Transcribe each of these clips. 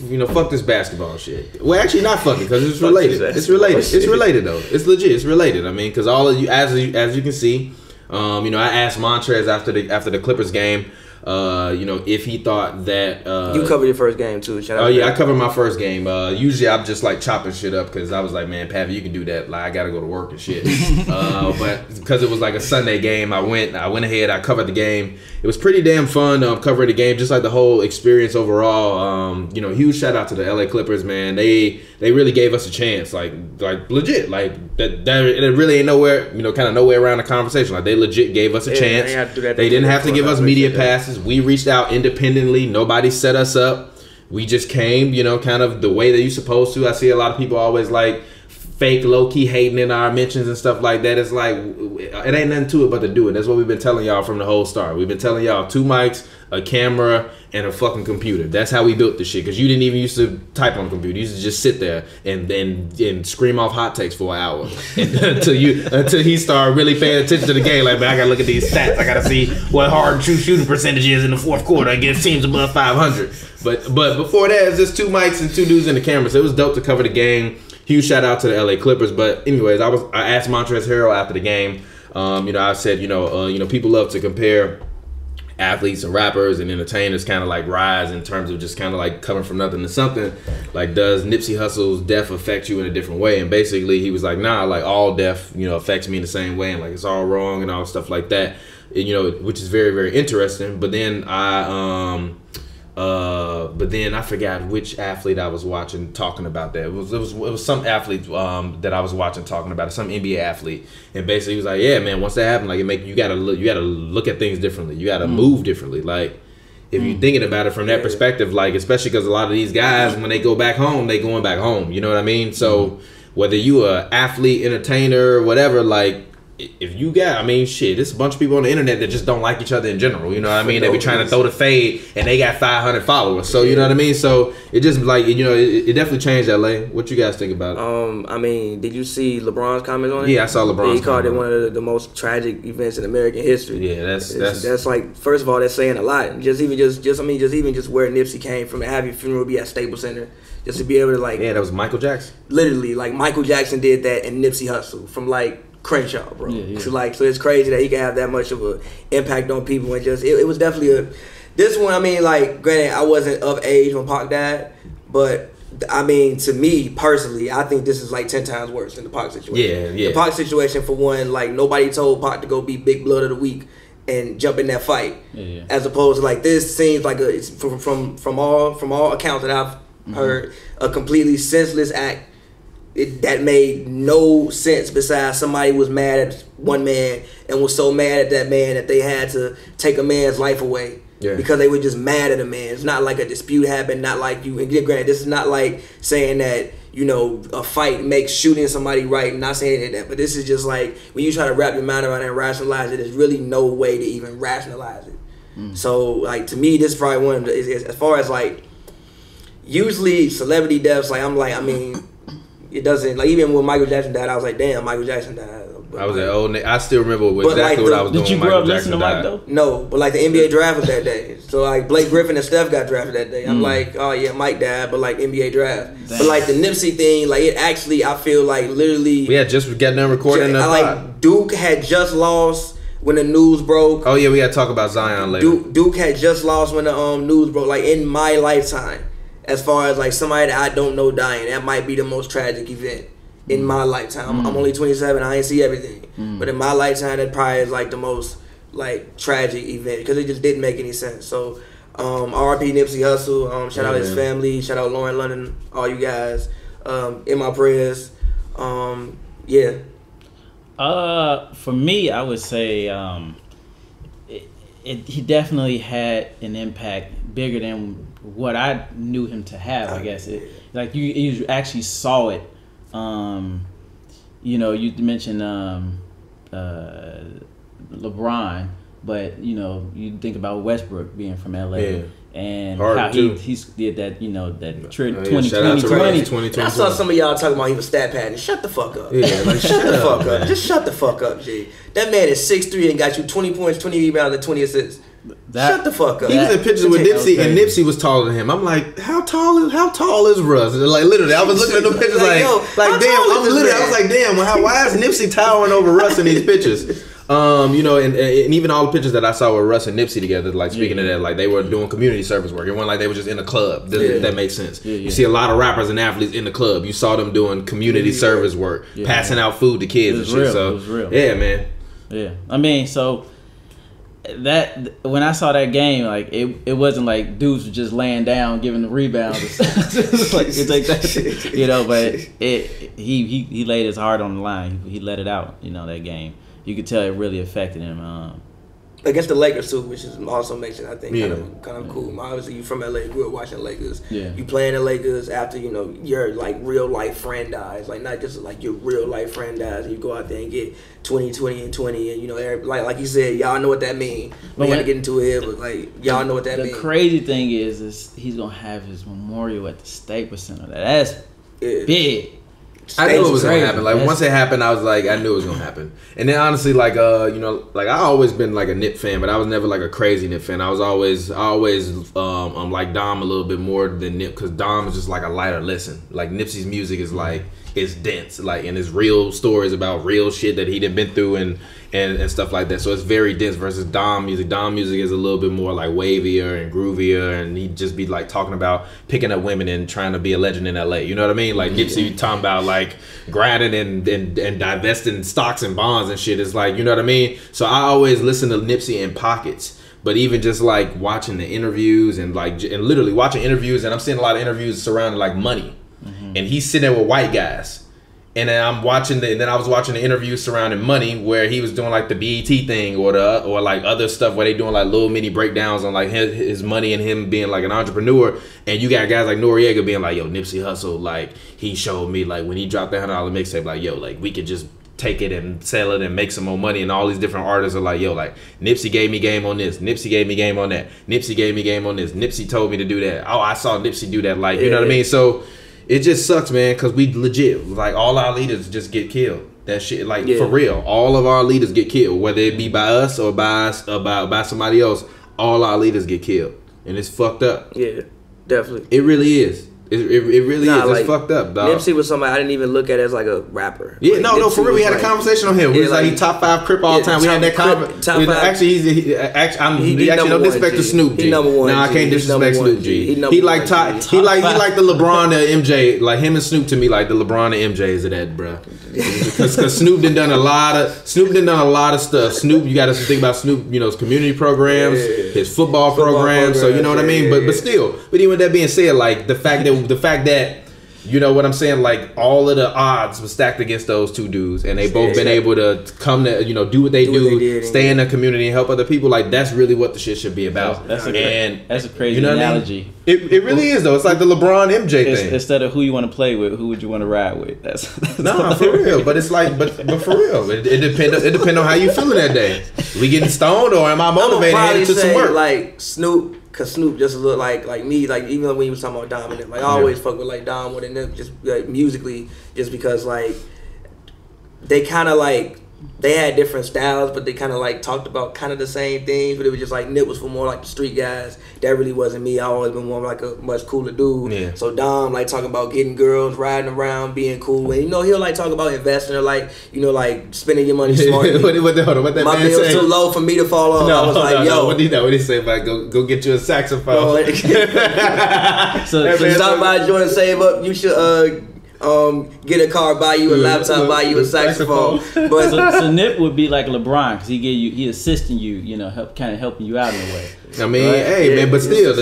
You know, fuck this basketball shit. Well, actually, not fuck it, because it's related. It's related. It's related though. It's legit. It's related. I mean, because all of you, as you can see, you know, I asked Montrez after the Clippers game, you know, if he thought that you covered your first game too. Oh yeah, I covered my first game. Usually I'm just like chopping shit up because I was like, man, Pavy, you can do that. Like I gotta go to work and shit. But because it was like a Sunday game, I went ahead. I covered the game. It was pretty damn fun covering the game, just like the whole experience overall. You know, huge shout out to the LA Clippers, man. They really gave us a chance, like legit, like that it really ain't nowhere, you know, kind of nowhere around the conversation. Like they legit gave us a chance. They didn't have to give us media passes. We reached out independently. Nobody set us up. We just came, you know, kind of the way that you're supposed to. I see a lot of people always like fake low-key hating in our mentions and stuff like that. It's like, it ain't nothing to it but to do it. That's what we've been telling y'all from the whole start. We've been telling y'all 2 mics, a camera, and a fucking computer. That's how we built this shit. Because you didn't even used to type on the computer. You used to just sit there and scream off hot takes for an hour until he started really paying attention to the game. Like, man, I gotta look at these stats. I gotta see what hard true shooting percentage is in the fourth quarter against teams above 500. But before that, it's just 2 mics and 2 dudes in the camera. So it was dope to cover the game. Huge shout out to the LA Clippers. But anyways, I asked Montrezl Harrell after the game. You know, I said, you know, people love to compare athletes and rappers and entertainers kind of like rise in terms of just kind of like coming from nothing to something. Like, does Nipsey Hussle's death affect you in a different way? And basically he was like, nah, like all death, you know, affects me in the same way, and like it's all wrong and all stuff like that. And, you know, which is very, very interesting. But then I forgot which athlete I was watching talking about that. It was some athlete that I was watching talking about it, some NBA athlete, and basically he was like, yeah, man, once that happened, like you gotta look at things differently. You gotta move differently. Like if you're thinking about it from that perspective, like especially because a lot of these guys, when they go back home, they going back home. You know what I mean? So whether you a athlete, entertainer, whatever, like. If you got, I mean, shit, there's a bunch of people on the internet that just don't like each other in general. You know what I mean? They be trying to throw the fade, and they got 500 followers. So you know what I mean? So it just like, you know, it definitely changed LA. What you guys think about it? I mean, did you see LeBron's comments on it? Yeah, I saw LeBron's. He called it one of the most tragic events in American history. Yeah, that's like, first of all, that's saying a lot. Just where Nipsey came from, and have your funeral be at Staples Center, just to be able to like. Yeah, that was Michael Jackson. Literally, like Michael Jackson did that, and Nipsey Hussle from like. Crenshaw, bro. Yeah. So it's crazy that he can have that much of an impact on people, and just it was definitely this one. I mean, like, granted, I wasn't of age when Pac died, but I mean, to me personally, I think this is like 10 times worse than the Pac situation. Yeah. The Pac situation, for one, like nobody told Pac to go be Big Blood of the Week and jump in that fight, as opposed to like this seems like it's from all accounts that I've heard, a completely senseless act. That made no sense. Besides, somebody was mad at one man and was so mad at that man that they had to take a man's life away because they were just mad at a man. It's not like a dispute happened. Not like you. And granted, this is not like saying that, you know, a fight makes shooting somebody right. I'm not saying that, but this is just like when you try to wrap your mind around it and rationalize it. There's really no way to even rationalize it. So, like, to me, this is probably one of the, as far as like usually celebrity deaths. Like I mean. It doesn't, like, even when Michael Jackson died, I was like, damn, Michael Jackson died. But I was like, oh, I still remember exactly what I was doing. Did you grow up listening to Mike though? No, but like the NBA draft was that day. So like Blake Griffin and Steph got drafted that day. I'm like, oh yeah, Mike died, but like NBA draft. Damn. But like the Nipsey thing, like it actually, I feel like literally. We had just gotten done recording the like Duke had just lost when the news broke. Oh yeah, we got to talk about Zion later. Duke had just lost when the news broke. Like in my lifetime. As far as like somebody that I don't know dying, that might be the most tragic event in my lifetime. I'm only 27, I ain't see everything. But in my lifetime, that probably is like the most like tragic event because it just didn't make any sense. So R.I.P. Nipsey Hussle, shout out his family, shout out Lauren London, all you guys, in my prayers. For me, I would say he definitely had an impact bigger than what I knew him to have. I guess like you actually saw it. You know, you mentioned LeBron, but you know, you think about Westbrook being from LA and how he did that. You know, that 2020. I saw some of y'all talking about he was stat padding. Shut the fuck up. Yeah, like shut the fuck up. Just shut the fuck up, G. That man is 6'3" and got you 20 points, 20 rebounds, and 20 assists. Shut the fuck up. He was in pictures with Nipsey, and Nipsey was taller than him. I'm like, how tall is Russ? Like literally, I was looking at the pictures like damn. I was like, damn. Why is Nipsey towering over Russ in these pictures? You know, and even all the pictures that I saw with Russ and Nipsey together, like speaking of that, like they were doing community service work. It wasn't like they were just in a club. That makes sense. You see a lot of rappers and athletes in the club. You saw them doing community service work, passing out food to kids and shit. Real. So it was real. Yeah, man. Yeah, I mean, so that when I saw that game, like it wasn't like dudes were just laying down giving the rebounds. Like it's like that, you know. But he laid his heart on the line. He let it out. You know, that game. You could tell it really affected him. Against the Lakers too, which is also makes it, I think, kind of cool. Obviously, you from LA, grew up watching Lakers. Yeah. You playing the Lakers after your like real life friend dies, like not just like your real life friend dies, and you go out there and get 20, 20, and 20, and like you said, y'all know what that means. We got to get into it here, but like y'all know what that means. The crazy thing is he's gonna have his memorial at the Staples Center. That's big. I knew it was gonna happen. Like once it happened, I was like, I knew it was gonna happen. And then honestly, like like I always been like a Nip fan, but I was never like a crazy Nip fan. I always like Dom a little bit more than Nip, because Dom is just like a lighter listen. Like Nipsey's music is like it's dense, like, and it's real stories about real shit that he done been through and stuff like that. So it's very dense versus Dom music. Dom music is a little bit more like wavier and groovier, and he'd just be like talking about picking up women and trying to be a legend in LA. You know what I mean? Like Nipsey talking about like grinding and divesting stocks and bonds and shit. It's like, you know what I mean? So I always listen to Nipsey in pockets. But even just like watching the interviews and literally watching interviews, and I'm seeing a lot of interviews surrounding like money. And he's sitting there with white guys. And then I was watching the interviews surrounding money, where he was doing like the BET thing or like other stuff where they doing like little mini breakdowns on like his money and him being like an entrepreneur. And you got guys like Noriega being like, yo, Nipsey Hussle, like he showed me like when he dropped that $100 mixtape, like, yo, like we could just take it and sell it and make some more money. And all these different artists are like, yo, like Nipsey gave me game on this, Nipsey gave me game on that, Nipsey gave me game on this, Nipsey told me to do that, oh, I saw Nipsey do that, like, you know what I mean? So it just sucks, man, because we legit, like, all our leaders just get killed. That shit, like, for real. All of our leaders get killed, whether it be by us or by somebody else. All our leaders get killed, and it's fucked up. Yeah, definitely. It really is. It really is. Like, it's fucked up, dog. Nipsey was somebody I didn't even look at as like a rapper. Yeah, like, no, for real. We had a conversation on him. We was like, he top 5 Crip all time. We had that conversation. Actually, he actually no disrespect to Snoop G. He number one. No, I can't disrespect Snoop G. He like the LeBron to MJ. Like him and Snoop to me, like the LeBron to MJs of that, bro. Because Snoop done a lot of stuff. Snoop, you got to think about Snoop. You know, his community programs, his football programs. So you know what I mean. But still, even with that being said, like the fact that, you know what I'm saying, like all of the odds were stacked against those two dudes, and they both been able to come to, you know, do what they do, stay in the community and help other people. Like that's really what the shit should be about. That's a crazy analogy. I mean? It really is though. It's like the LeBron MJ thing. Instead of who you want to play with, who would you want to ride with? That's for real. But it's like, but for real, it depends on how you feeling that day. We getting stoned, or am I motivated headed to some work? Like Snoop. Cause Snoop just look like me, like even when he was talking about Dom and them, like I always fuck with like Dom with them, just like musically, just because like they kind of like they had different styles, but they kind of like talked about kind of the same things. But it was just like Nip was for more like the street guys. That really wasn't me. I always been more like a much cooler dude. Yeah. So Dom like talking about getting girls, riding around, being cool, and you know he'll like talk about investing or like, you know, like spending your money smartly. What that my man bill say? Too low for me to fall off. I was like, yo, what he say about go get you a saxophone? So stop by, join, save up. You should get a car, buy you a laptop, buy you a saxophone. But so Nip would be like LeBron, because he assisting you, you know, helping you out in a way. I mean, right? Hey man, but still,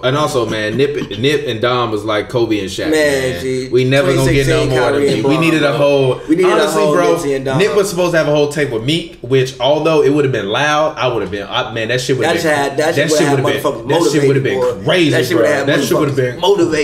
and also, man, Nip and Dom was like Kobe and Shaq. Man, we never gonna get no more. We needed a whole. Honestly, bro, Nip was supposed to have a whole tape with Meek, which although it would have been loud, I would have been. Man, that shit would have been. That shit would have been crazy, bro. That shit would have been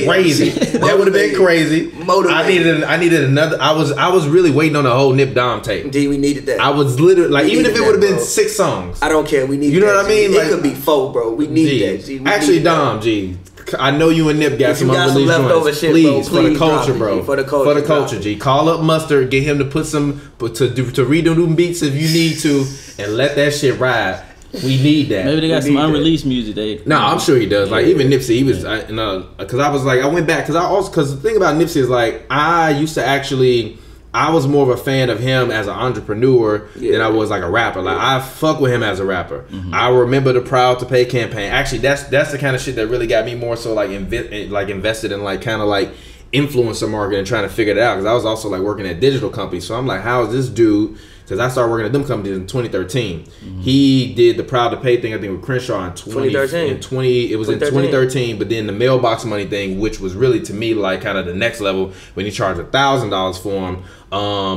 crazy. That would have been crazy. I needed another. I was really waiting on a whole Nip Dom tape. Indeed, we needed that. I was literally like, even if it would have been 6 songs, I don't care. We need. You know what I mean? It could be 4, bro. We need that. Actually, Dom, G, I know you and Nip got some unreleased joints. Please, for the culture, bro. For the culture, G. Call up Mustard, get him to put some to redo them beats if you need to, and let that shit ride. We need that. Maybe they got some unreleased music. No, I'm sure he does. Like even Nipsey, he was, because I was like, I went back because the thing about Nipsey is like I used to actually. I was more of a fan of him as an entrepreneur than I was like a rapper. Like I fuck with him as a rapper. I remember the Proud to Pay campaign. Actually, that's the kind of shit that really got me more so like invested in like kind of like influencer marketing and trying to figure it out. Because I was also like working at digital companies. So I'm like, how is this dude? Because I started working at them companies in 2013. He did the Proud to Pay thing, I think, with Crenshaw in 2013. It was in 2013, but then the mailbox money thing, which was really to me like kind of the next level when he charged $1,000 for him,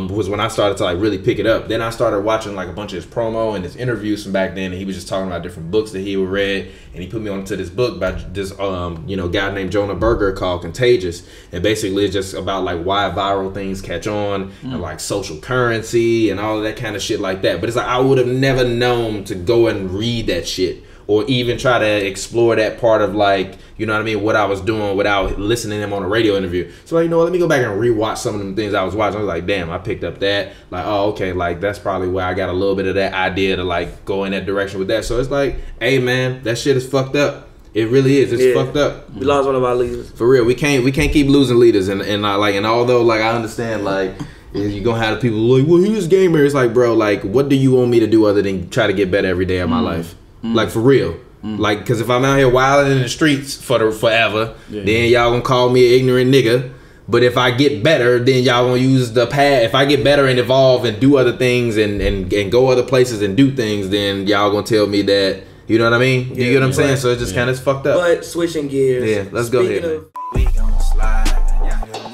was when I started to like really pick it up. Then I started watching like a bunch of his promo and his interviews from back then, and he was just talking about different books that he read, and he put me onto this book by this guy named Jonah Berger called Contagious, and basically it's just about like why viral things catch on and like social currency and all of that kind of shit like that. But it's like I would have never known to go and read that shit or even try to explore that part of like, you know what I mean, what I was doing without listening to him on a radio interview. So like, you know what, let me go back and rewatch some of them things I was watching. I was like, damn, I picked up that. Like, oh, okay, like that's probably where I got a little bit of that idea to like go in that direction with that. So it's like, hey man, that shit is fucked up. It really is. It's fucked up. We lost one of our leaders. For real, we can't keep losing leaders. And although like I understand like you're gonna have the people like, well, he was a gamer. It's like, bro, like what do you want me to do other than try to get better every day of my life? Like for real. Like, because if I'm out here wilding in the streets forever, then y'all gonna call me an ignorant nigga. But if I get better, then y'all gonna use the path. If I get better and evolve and do other things and go other places and do things, then y'all gonna tell me that, you know what I mean? You get what I'm saying? So it's just kind of fucked up. But switching gears. Yeah, let's go ahead. We gon' slide,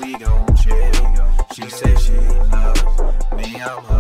we gon' chill. She said she loves me, I'm her.